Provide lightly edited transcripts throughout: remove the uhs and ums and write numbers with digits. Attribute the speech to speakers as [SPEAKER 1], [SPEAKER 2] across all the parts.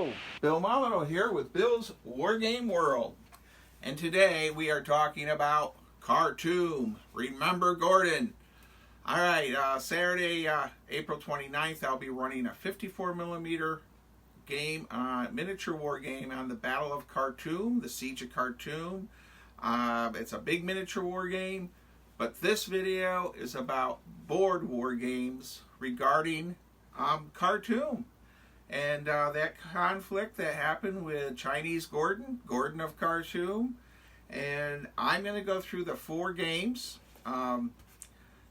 [SPEAKER 1] Hello, Bill Molyneux here with Bill's Wargame World. And today we are talking about Khartoum. Remember Gordon. Alright, Saturday, April 29th, I'll be running a 54mm game, miniature war game on the Battle of Khartoum, the Siege of Khartoum. It's a big miniature war game, but this video is about board war games regarding Khartoum. And that conflict that happened with Chinese Gordon of Khartoum. And I'm going to go through the 4 games.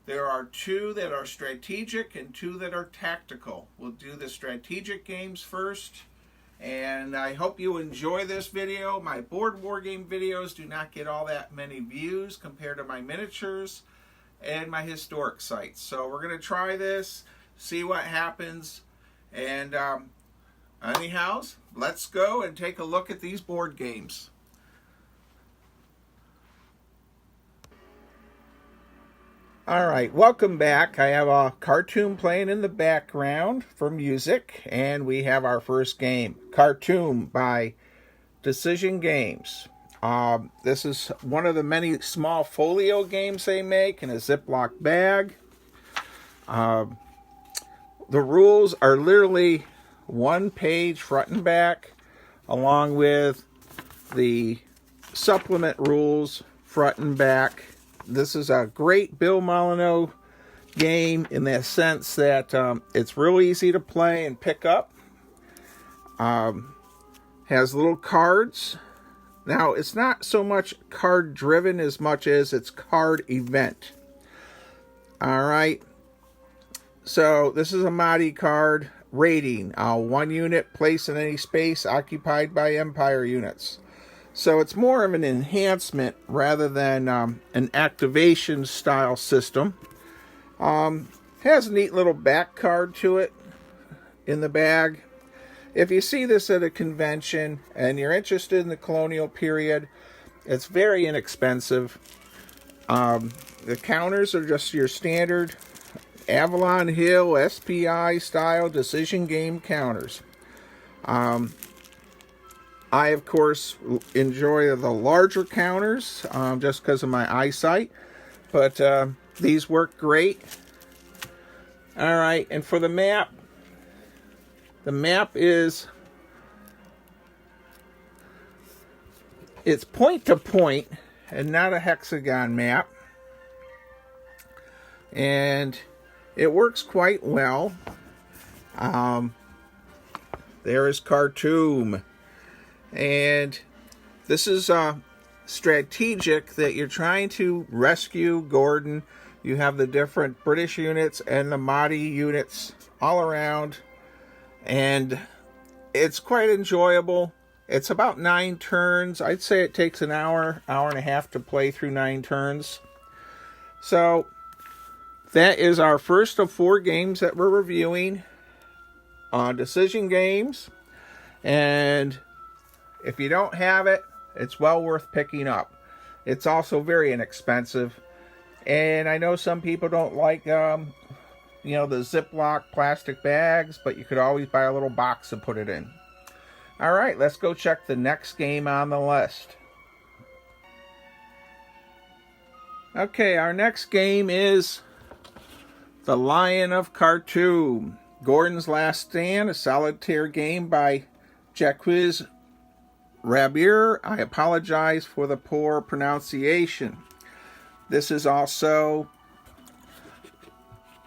[SPEAKER 1] There are 2 that are strategic and 2 that are tactical. We'll do the strategic games first. And I hope you enjoy this video. My board war game videos do not get all that many views compared to my miniatures and my historic sites. So we're going to try this, see what happens. And anyhow, let's go and take a look at these board games. Alright, welcome back. I have a Khartoum playing in the background for music, and we have our first game, Khartoum by Decision Games. This is one of the many small folio games they make in a Ziploc bag. The rules are literally 1 page front and back, along with the supplement rules front and back. This is a great Bill Molyneux game in the sense that it's real easy to play and pick up. Has little cards. Now, it's not so much card driven as much as it's card event. Alright. So, this is a Mahdi card. Rating. 1 unit placed in any space occupied by Empire units. So, it's more of an enhancement rather than an activation style system. Has a neat little back card to it in the bag. If you see this at a convention and you're interested in the colonial period, it's very inexpensive. The counters are just your standard Avalon Hill SPI style decision game counters. I, of course, enjoy the larger counters just because of my eyesight, but these work great. All right, and for the map is, it's point to point and not a hexagon map, and it works quite well. There is Khartoum. And this is strategic that you're trying to rescue Gordon. You have the different British units and the Mahdi units all around. And it's quite enjoyable. It's about 9 turns. I'd say it takes an hour and a half to play through 9 turns. So that is our first of 4 games that we're reviewing on decision games. And if you don't have it, it's well worth picking up. It's also very inexpensive. And I know some people don't like, the Ziploc plastic bags, but you could always buy a little box and put it in. All right, let's go check the next game on the list. Okay, our next game is The Lion of Khartoum. Gordon's Last Stand, a solitaire game by Jacques Rabir. I apologize for the poor pronunciation. This is also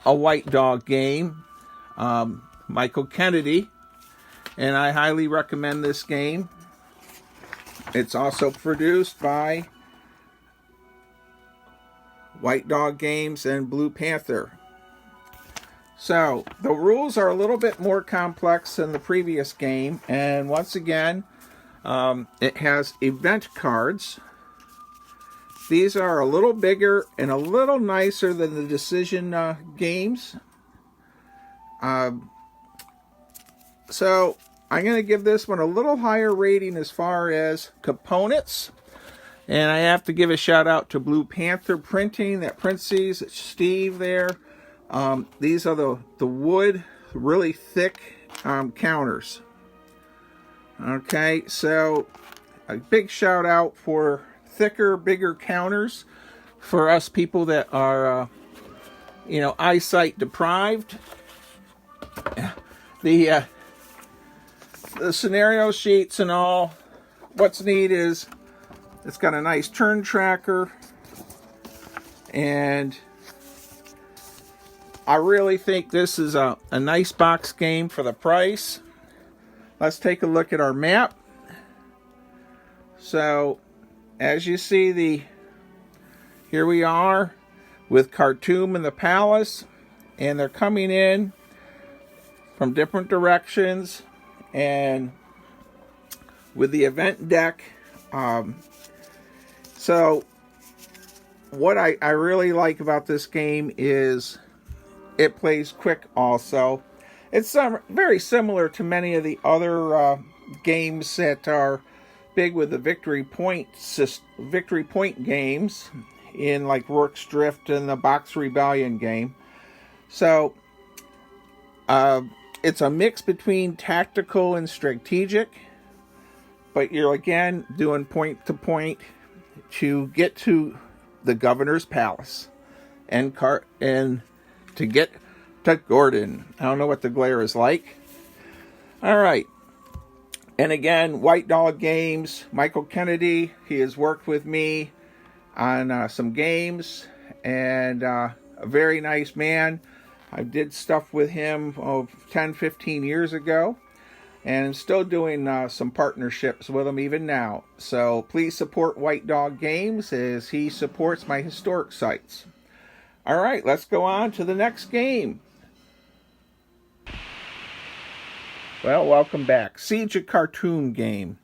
[SPEAKER 1] a white dog game. Michael Kennedy, and I highly recommend this game. It's also produced by White Dog Games and Blue Panther. So, the rules are a little bit more complex than the previous game, and once again, it has event cards. These are a little bigger and a little nicer than the decision games. So, I'm going to give this one a little higher rating as far as components. And I have to give a shout out to Blue Panther Printing that prints these. It's Steve there. These are the wood, really thick counters. Okay, so a big shout out for thicker, bigger counters for us people that are, eyesight deprived. The scenario sheets and all, what's neat is it's got a nice turn tracker, and I really think this is a nice box game for the price. Let's take a look at our map. So, as you see, here we are with Khartoum and the palace, and they're coming in from different directions, and with the event deck. So, what I really like about this game is it plays quick also. It's very similar to many of the other games that are big with the victory point games in like Rourke's Drift and the Box Rebellion game. So it's a mix between tactical and strategic, but you're again doing point to point to get to the governor's palace and to get to Gordon. I don't know what the glare is like. All right. And again, White Dog Games, Michael Kennedy, he has worked with me on some games, and a very nice man. I did stuff with him 10, 15 years ago, and still doing some partnerships with him even now. So please support White Dog Games as he supports my historic sites. All right, let's go on to the next game. Well, welcome back. Siege of Khartoum game.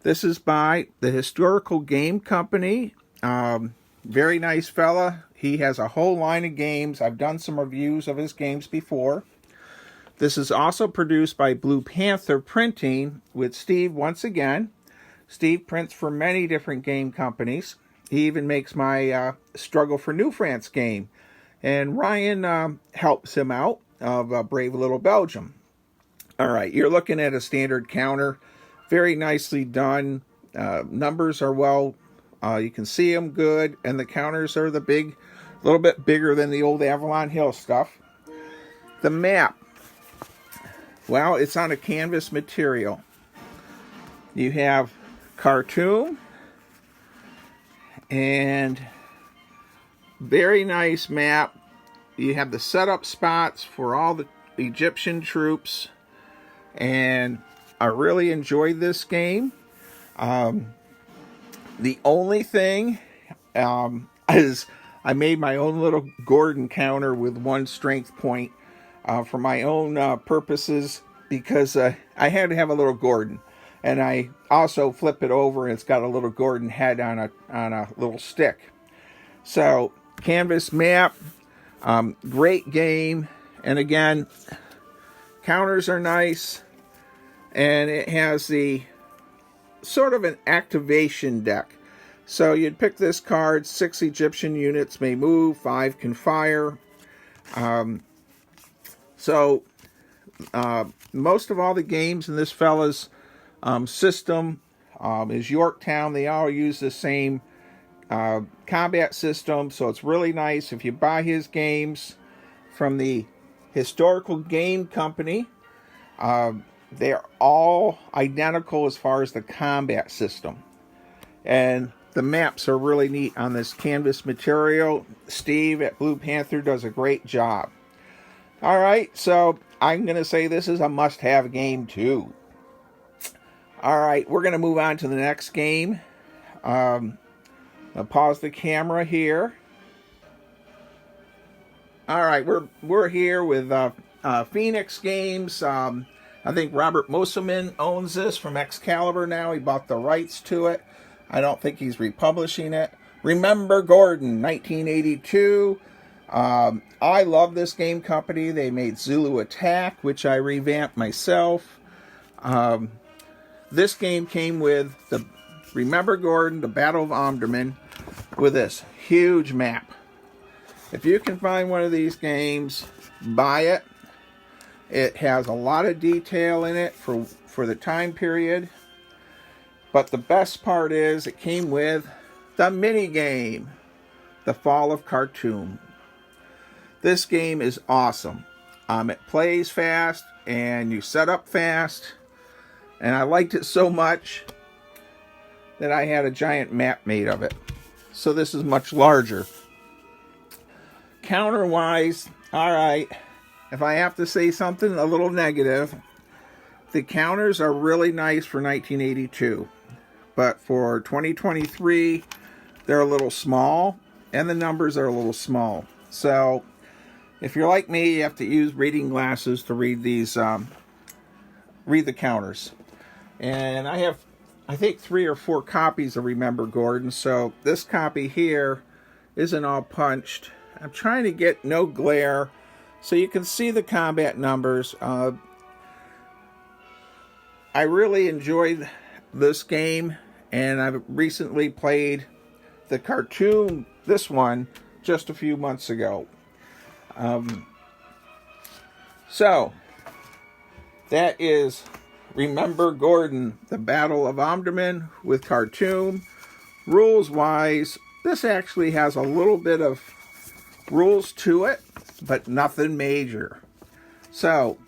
[SPEAKER 1] This is by the Historical Game Company. Very nice fella. He has a whole line of games. I've done some reviews of his games before. This is also produced by Blue Panther Printing with Steve once again. Steve prints for many different game companies. He even makes my Struggle for New France game. And Ryan helps him out of Brave Little Belgium. All right, you're looking at a standard counter. Very nicely done. Numbers are well, you can see them good. And the counters are a little bit bigger than the old Avalon Hill stuff. The map. Well, it's on a canvas material. You have Khartoum, and very nice map. You have the setup spots for all the Egyptian troops, and I really enjoyed this game. The only thing is I made my own little Gordon counter with one strength point for my own purposes, because I had to have a little Gordon. And I also flip it over, and it's got a little Gordon head on a little stick. So, canvas map, great game. And again, counters are nice. And it has the sort of an activation deck. So you'd pick this card, 6 Egyptian units may move, 5 can fire. Most of all the games in this fella's system is Yorktown. They all use the same combat system, so it's really nice if you buy his games from the Historical Game Company. They're all identical as far as the combat system. And the maps are really neat on this canvas material. Steve at Blue Panther does a great job. All right, so I'm going to say this is a must-have game too. All right, we're going to move on to the next game. I'll pause the camera here. All right, we're here with Phoenix Games. I think Robert Mosselman owns this from Excalibur now. He bought the rights to it. I don't think he's republishing it. Remember Gordon, 1982. I love this game company. They made Zulu Attack, which I revamped myself. This game came with the Remember Gordon, the Battle of Omdurman, with this huge map. If you can find one of these games, buy it. It has a lot of detail in it for the time period. But the best part is it came with the mini game, The Fall of Khartoum. This game is awesome. It plays fast and you set up fast. And I liked it so much that I had a giant map made of it. So this is much larger. Counter-wise, alright, if I have to say something a little negative, the counters are really nice for 1982. But for 2023, they're a little small, and the numbers are a little small. So, if you're like me, you have to use reading glasses to read these, read the counters. And I have, I think, 3 or 4 copies of Remember Gordon. So this copy here isn't all punched. I'm trying to get no glare so you can see the combat numbers. I really enjoyed this game, and I've recently played the Khartoum, this one, just a few months ago. So, that is Remember Gordon, the Battle of Omdurman with Khartoum. Rules-wise, this actually has a little bit of rules to it, but nothing major. So,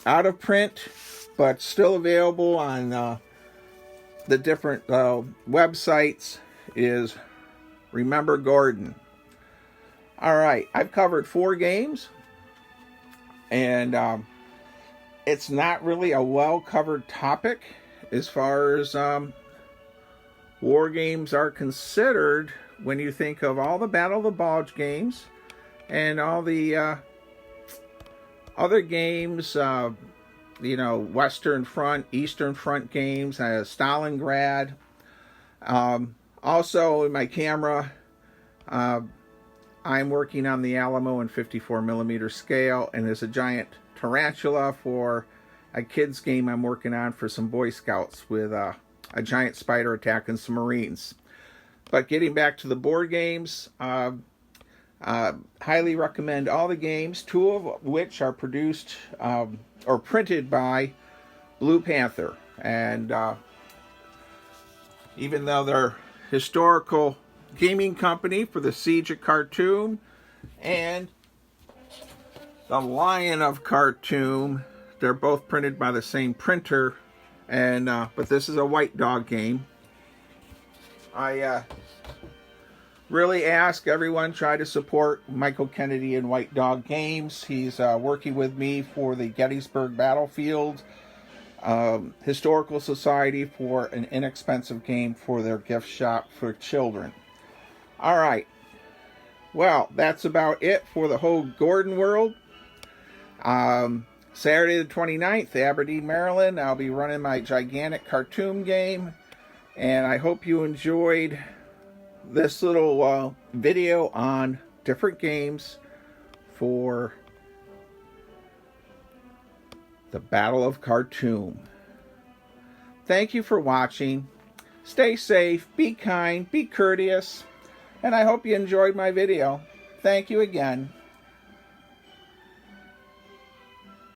[SPEAKER 1] out of print, but still available on the different websites, is Remember Gordon. Alright, I've covered 4 games, and it's not really a well-covered topic as far as war games are considered when you think of all the Battle of the Bulge games and all the other games, you know, Western Front, Eastern Front games, Stalingrad. Also, in my camera, I'm working on the Alamo in 54mm scale, and there's a giant tarantula for a kid's game I'm working on for some Boy Scouts with a giant spider attacking some Marines. But getting back to the board games, highly recommend all the games, 2 of which are produced or printed by Blue Panther. And even though they're historical gaming company for the Siege of Khartoum and the Lion of Khartoum, they're both printed by the same printer. And but this is a White Dog game. I really ask everyone try to support Michael Kennedy and White Dog Games. He's working with me for the Gettysburg Battlefield Historical Society for an inexpensive game for their gift shop for children. Alright, well, that's about it for the whole Gordon world. Saturday the 29th, Aberdeen, Maryland, I'll be running my gigantic Khartoum game, and I hope you enjoyed this little video on different games for the Battle of Khartoum. Thank you for watching. Stay safe, be kind, be courteous, and I hope you enjoyed my video. Thank you again.